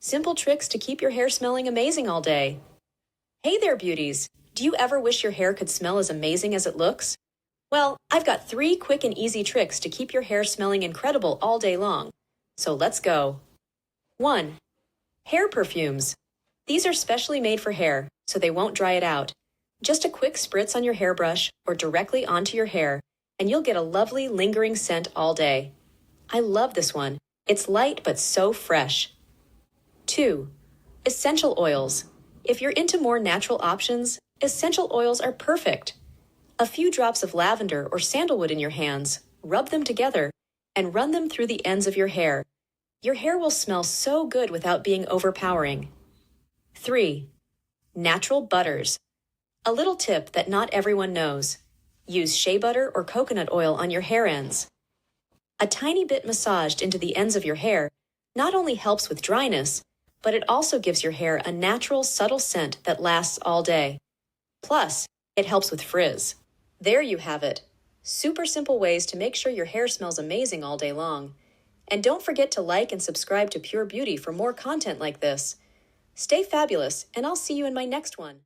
Simple tricks to keep your hair smelling amazing all day. Hey there, beauties! Do you ever wish your hair could smell as amazing as it looks? Well, I've got 3 quick and easy tricks to keep your hair smelling incredible all day long. So let's go. 1. Hair perfumes. These are specially made for hair, so they won't dry it out. Just a quick spritz on your hairbrush or directly onto your hair, and you'll get a lovely, lingering scent all day. I love this one. It's light but so fresh. 2. Essential oils. If you're into more natural options, essential oils are perfect. A few drops of lavender or sandalwood in your hands, rub them together, and run them through the ends of your hair. Your hair will smell so good without being overpowering. 3. Natural butters. A little tip that not everyone knows. Use shea butter or coconut oil on your hair ends. A tiny bit massaged into the ends of your hair not only helps with dryness, but it also gives your hair a natural, subtle scent that lasts all day. Plus, it helps with frizz. There you have it. Super simple ways to make sure your hair smells amazing all day long. And don't forget to like and subscribe to Pure Beauty for more content like this. Stay fabulous, and I'll see you in my next one.